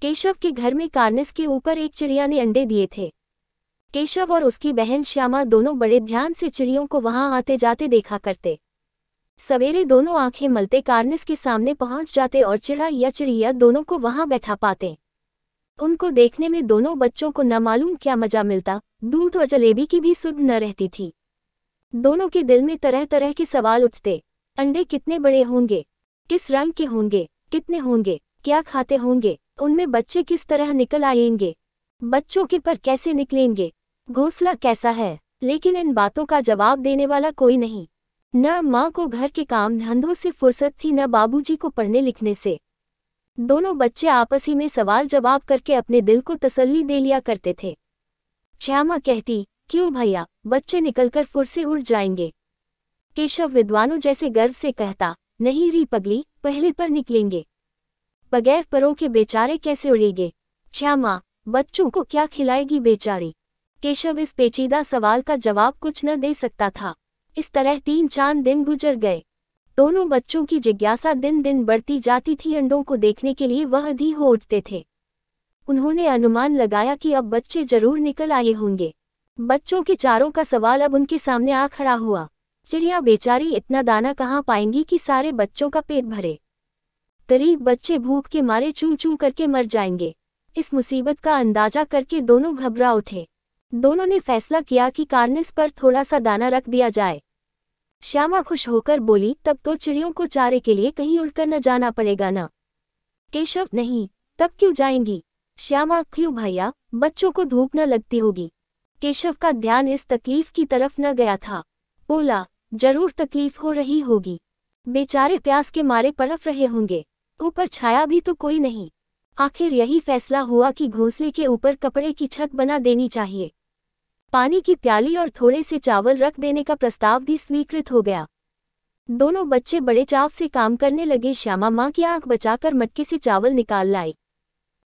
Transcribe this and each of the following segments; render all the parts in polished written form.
केशव के घर में कार्निस के ऊपर एक चिड़िया ने अंडे दिए थे। केशव और उसकी बहन श्यामा दोनों बड़े ध्यान से चिड़ियों को वहां आते जाते देखा करते। सवेरे दोनों आंखें मलते कार्निस के सामने पहुंच जाते और चिड़ा या चिड़िया दोनों को वहां बैठा पाते। उनको देखने में दोनों बच्चों को न मालूम क्या मजा मिलता, दूध और जलेबी की भी सुध न रहती थी। दोनों के दिल में तरह तरह के सवाल उठते। अंडे कितने बड़े होंगे, किस रंग के होंगे, कितने होंगे, क्या खाते होंगे, उनमें बच्चे किस तरह निकल आएंगे, बच्चों के पर कैसे निकलेंगे, घोंसला कैसा है। लेकिन इन बातों का जवाब देने वाला कोई नहीं। न माँ को घर के काम धंधों से फुर्सत थी, न बाबूजी को पढ़ने लिखने से। दोनों बच्चे आपस ही में सवाल जवाब करके अपने दिल को तसल्ली दे लिया करते थे। श्यामा कहती, क्यों भैया, बच्चे निकलकर फुर से उड़ जाएंगे। केशव विद्वानों जैसे गर्व से कहता, नहीं री पगली, पहले पर निकलेंगे, बगैर परों के बेचारे कैसे उड़ेंगे। श्यामा, बच्चों को क्या खिलाएगी बेचारी। केशव इस पेचीदा सवाल का जवाब कुछ न दे सकता था। इस तरह 3-4 दिन गुजर गए। दोनों बच्चों की जिज्ञासा दिन दिन बढ़ती जाती थी। अंडों को देखने के लिए वह अधीर हो उठते थे। उन्होंने अनुमान लगाया कि अब बच्चे जरूर निकल आए होंगे। बच्चों के चारों का सवाल अब उनके सामने आ खड़ा हुआ। चिड़िया बेचारी इतना दाना कहाँ पाएंगी कि सारे बच्चों का पेट भरे। गरीब बच्चे भूख के मारे चूं चूं करके मर जाएंगे। इस मुसीबत का अंदाजा करके दोनों घबरा उठे। दोनों ने फैसला किया कि कार्निस पर थोड़ा सा दाना रख दिया जाए। श्यामा खुश होकर बोली, तब तो चिड़ियों को चारे के लिए कहीं उड़कर न जाना पड़ेगा ना। केशव, नहीं, तब क्यों जाएंगी। श्यामा, क्यों भैया, बच्चों को धूप न लगती होगी। केशव का ध्यान इस तकलीफ की तरफ न गया था। बोला, जरूर तकलीफ हो रही होगी, बेचारे प्यास के मारे तड़फ रहे होंगे। ऊपर छाया भी तो कोई नहीं। आखिर यही फैसला हुआ कि घोंसले के ऊपर कपड़े की छत बना देनी चाहिए। पानी की प्याली और थोड़े से चावल रख देने का प्रस्ताव भी स्वीकृत हो गया। दोनों बच्चे बड़े चाव से काम करने लगे। श्यामा माँ की आंख बचाकर मटके से चावल निकाल लाई।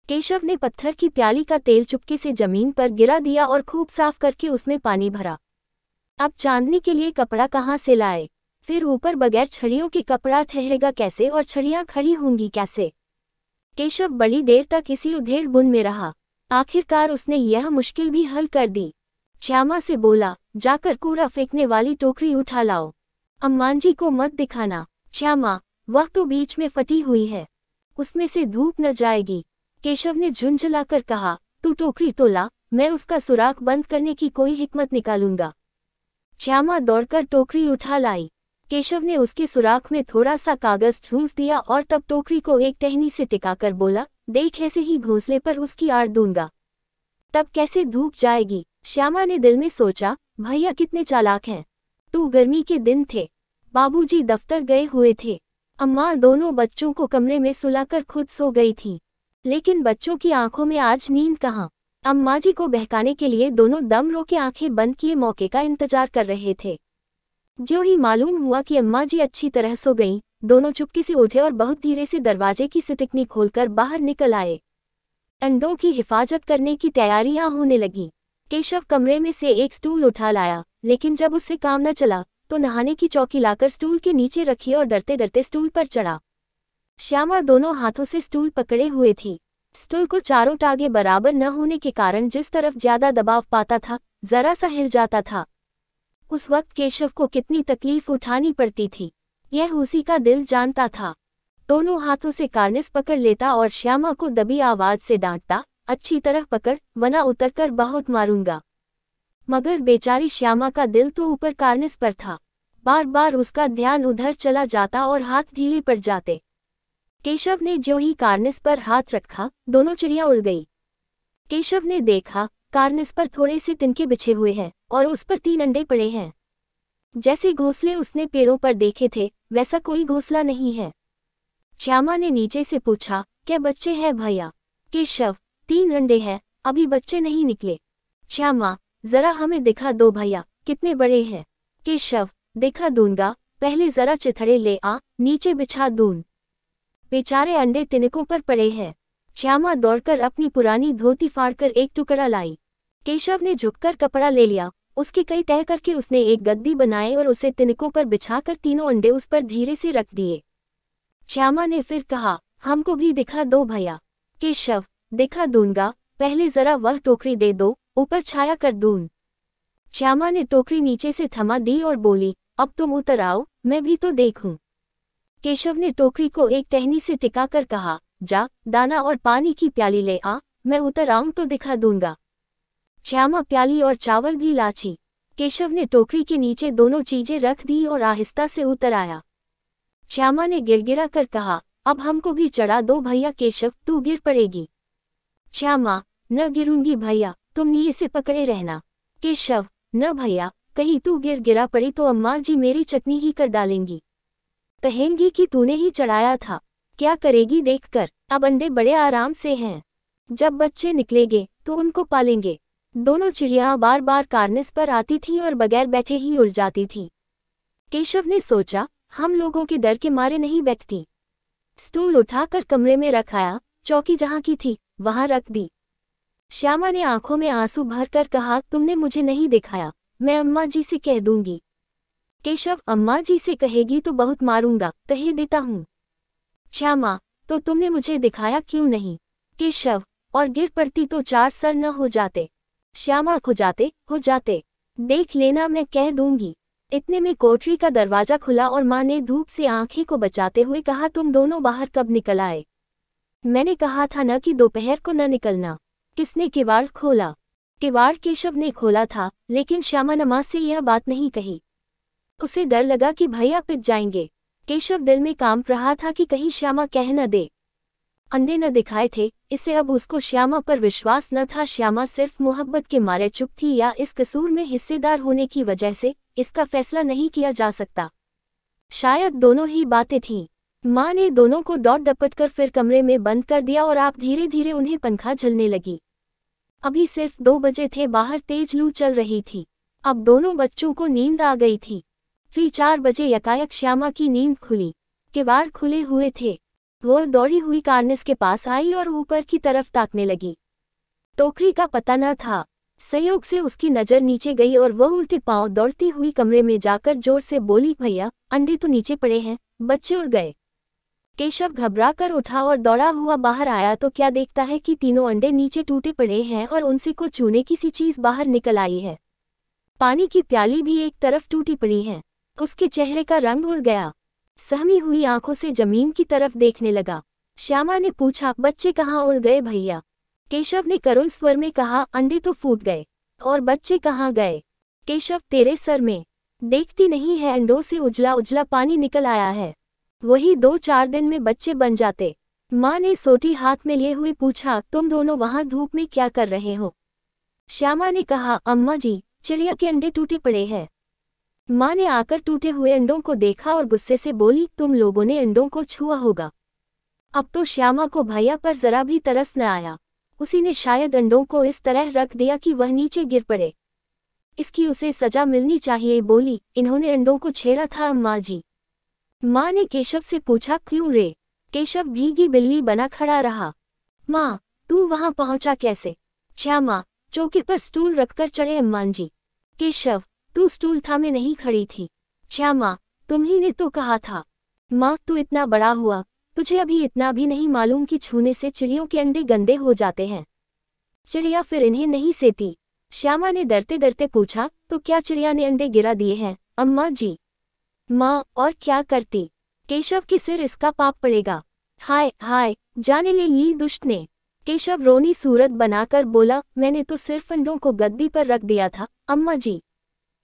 केशव ने पत्थर की प्याली का तेल चुपके से जमीन पर गिरा दिया और खूब साफ करके उसमें पानी भरा। अब चांदनी के लिए कपड़ा कहाँ से लाए। फिर ऊपर बगैर छड़ियों के कपड़ा ठहरेगा कैसे और छड़ियाँ खड़ी होंगी कैसे। केशव बड़ी देर तक इसी उधेड़ बुन में रहा। आखिरकार उसने यह मुश्किल भी हल कर दी। श्यामा से बोला, जाकर कूड़ा फेंकने वाली टोकरी उठा लाओ। अम्मांजी को मत दिखाना। श्यामा, वह तो बीच में फटी हुई है, उसमें से धूप न जाएगी। केशव ने झुंझलाकर कहा, तू टोकरी तो ला, मैं उसका सुराख बंद करने की कोई हिकमत निकालूंगा। श्यामा दौड़कर टोकरी उठा लाई। केशव ने उसके सुराख में थोड़ा सा कागज ठूंस दिया और तब टोकरी को एक टहनी से टिकाकर बोला, देख ऐसे ही घोंसले पर उसकी आड़ दूंगा, तब कैसे धूप जाएगी। श्यामा ने दिल में सोचा, भैया कितने चालाक हैं। तो गर्मी के दिन थे, बाबूजी दफ्तर गए हुए थे, अम्मा दोनों बच्चों को कमरे में सुलाकर खुद सो गई थी। लेकिन बच्चों की आंखों में आज नींद कहाँ। अम्मा जी को बहकाने के लिए दोनों दम रोके आंखें बंद किए मौके का इंतजार कर रहे थे। जो ही मालूम हुआ कि अम्मा जी अच्छी तरह सो गईं, दोनों चुपके से उठे और बहुत धीरे से दरवाजे की सिटकनी खोलकर बाहर निकल आए। अंडों की हिफाजत करने की तैयारियां होने लगी। केशव कमरे में से एक स्टूल उठा लाया, लेकिन जब उससे काम न चला तो नहाने की चौकी लाकर स्टूल के नीचे रखी और डरते डरते स्टूल पर चढ़ा। श्यामा दोनों हाथों से स्टूल पकड़े हुए थी। स्टूल को चारों टागे बराबर न होने के कारण जिस तरफ ज्यादा दबाव पाता था, जरा सा हिल जाता था। उस वक्त केशव को कितनी तकलीफ उठानी पड़ती थी, यह उसी का दिल जानता था। दोनों हाथों से कार्निस पकड़ लेता और श्यामा को दबी आवाज से डांटता, अच्छी तरह पकड़, वरना उतरकर बहुत मारूंगा। मगर बेचारी श्यामा का दिल तो ऊपर कार्निस पर था। बार बार उसका ध्यान उधर चला जाता और हाथ ढीले पड़ जाते। केशव ने जो ही कार्निस पर हाथ रखा, दोनों चिड़िया उड़ गई। केशव ने देखा, कार्निस पर थोड़े से तिनके बिछे हुए हैं और उस पर 3 अंडे पड़े हैं। जैसे घोंसले उसने पेड़ों पर देखे थे, वैसा कोई घोंसला नहीं है। श्यामा ने नीचे से पूछा, क्या बच्चे हैं भैया। केशव, 3 अंडे हैं, अभी बच्चे नहीं निकले। श्यामा, जरा हमें दिखा दो भैया, कितने बड़े हैं। केशव, दिखा दूंगा, पहले जरा चिथड़े ले आ, नीचे बिछा दूं। बेचारे अंडे तिनकों पर पड़े हैं। श्यामा दौड़कर अपनी पुरानी धोती फाड़कर एक टुकड़ा लाई। केशव ने झुककर कपड़ा ले लिया, उसके कई तय करके उसने एक गद्दी बनाई और उसे तिनकों पर बिछाकर 3 अंडे उस पर धीरे से रख दिए। श्यामा ने फिर कहा, हमको भी दिखा दो भैया। केशव, दिखा दूंगा, पहले जरा वह टोकरी दे दो, ऊपर छाया कर दूं। श्यामा ने टोकरी नीचे से थमा दी और बोली, अब तुम उतर आओ, मैं भी तो देखूं। केशव ने टोकरी को एक टहनी से टिकाकर कहा, जा, दाना और पानी की प्याली ले आ, मैं उतर आऊं तो दिखा दूंगा। श्यामा प्याली और चावल भी लाची। केशव ने टोकरी के नीचे दोनों चीजें रख दी और आहिस्ता से उतर आया। श्यामा ने गिड़गिड़ा कर कहा, अब हमको भी चढ़ा दो भैया। केशव, तू गिर पड़ेगी। श्यामा, न गिरूंगी भैया, तुम नीचे से पकड़े रहना। केशव, न भैया, कहीं तू गिरा पड़ी तो अम्मा जी मेरी चटनी ही कर डालेंगी, कहेंगी कि तूने ही चढ़ाया था। क्या करेगी देखकर, अब अंडे बड़े आराम से हैं, जब बच्चे निकलेंगे तो उनको पालेंगे। दोनों चिड़िया बार बार कार्निस पर आती थीं और बगैर बैठे ही उड़ जाती थीं। केशव ने सोचा, हम लोगों के डर के मारे नहीं बैठती। स्टूल उठाकर कमरे में रखाया, चौकी जहां की थी वहां रख दी। श्यामा ने आंखों में आंसू भरकर कहा, तुमने मुझे नहीं दिखाया, मैं अम्मा जी से कह दूंगी। केशव, अम्मा जी से कहेगी तो बहुत मारूंगा, कह देता हूं। श्यामा, तो तुमने मुझे दिखाया क्यों नहीं? केशव, और गिर पड़ती तो 4 सर न हो जाते। श्यामा, हो जाते, देख लेना, मैं कह दूंगी। इतने में कोठरी का दरवाजा खुला और माँ ने धूप से आंखें को बचाते हुए कहा, तुम दोनों बाहर कब निकल आए? मैंने कहा था न कि दोपहर को न निकलना। किसने किवाड़ खोला? किवाड़ केशव ने खोला था, लेकिन श्यामा ने माँ से यह बात नहीं कही। उसे डर लगा कि भैया पिट जाएंगे। केशव दिल में कांप रहा था कि कहीं श्यामा कह न दे। अंडे न दिखाए थे, इसे अब उसको श्यामा पर विश्वास न था। श्यामा सिर्फ मोहब्बत के मारे चुप थी या इस कसूर में हिस्सेदार होने की वजह से, इसका फैसला नहीं किया जा सकता। शायद दोनों ही बातें थीं। माँ ने दोनों को डॉट डपट कर फिर कमरे में बंद कर दिया और आप धीरे धीरे उन्हें पंखा झलने लगी। अभी सिर्फ 2 बजे थे, बाहर तेज लू चल रही थी। अब दोनों बच्चों को नींद आ गई थी। फिर 4 बजे यकायक श्यामा की नींद खुली। किवाड़ खुले हुए थे। वह दौड़ी हुई कार्निस के पास आई और ऊपर की तरफ ताकने लगी। टोकरी का पता न था। संयोग से उसकी नज़र नीचे गई और वह उल्टे पांव दौड़ती हुई कमरे में जाकर जोर से बोली, भैया, अंडे तो नीचे पड़े हैं, बच्चे उड़ गए। केशव घबरा कर उठा और दौड़ा हुआ बाहर आया तो क्या देखता है कि तीनों अंडे नीचे टूटे पड़े हैं और उनसे को चूने की सी चीज बाहर निकल आई है। पानी की प्याली भी एक तरफ टूटी पड़ी है। उसके चेहरे का रंग उड़ गया। सहमी हुई आंखों से जमीन की तरफ देखने लगा। श्यामा ने पूछा, बच्चे कहाँ उड़ गए भैया? केशव ने करुण स्वर में कहा, अंडे तो फूट गए। और बच्चे कहाँ गए? केशव, तेरे सर में देखती नहीं है, अंडों से उजला उजला पानी निकल आया है। वही 2-4 दिन में बच्चे बन जाते। माँ ने सोटी हाथ में लिए हुए पूछा, तुम दोनों वहां धूप में क्या कर रहे हो? श्यामा ने कहा, अम्मा जी, चिड़िया के अंडे टूटे पड़े हैं। माँ ने आकर टूटे हुए अंडों को देखा और गुस्से से बोली, तुम लोगों ने अंडों को छुआ होगा। अब तो श्यामा को भैया पर जरा भी तरस न आया। उसी ने शायद अंडों को इस तरह रख दिया कि वह नीचे गिर पड़े। इसकी उसे सजा मिलनी चाहिए। बोली, इन्होंने अंडों को छेड़ा था अम्मा जी। माँ ने केशव से पूछा, क्यों रे? केशव भीगी बिल्ली बना खड़ा रहा। माँ, तू वहां पहुंचा कैसे? श्यामा, चौकी पर स्टूल रखकर चढ़े अम्मा जी। केशव, तू स्टूल थामे नहीं खड़ी थी। श्यामा, तुम्ही ने तो कहा था। माँ, तू इतना बड़ा हुआ, तुझे अभी इतना भी नहीं मालूम कि छूने से चिड़ियों के अंडे गंदे हो जाते हैं। चिड़िया फिर इन्हें नहीं सेती। श्यामा ने डरते डरते पूछा, तो क्या चिड़िया ने अंडे गिरा दिए हैं अम्मा जी? माँ, और क्या करती? केशव के सिर इसका पाप पड़ेगा। हाय हाय, जाने ले ली दुष्ट ने। केशव रोनी सूरत बनाकर बोला, मैंने तो सिर्फ अंडों को गद्दी पर रख दिया था अम्मा जी।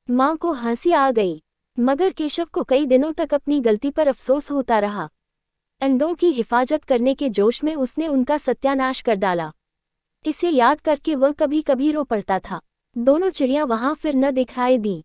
माँ को हंसी आ गई, मगर केशव को कई दिनों तक अपनी गलती पर अफसोस होता रहा। अंडों की हिफाजत करने के जोश में उसने उनका सत्यानाश कर डाला। इसे याद करके वह कभी कभी रो पड़ता था। दोनों चिड़िया वहां फिर न दिखाई दी।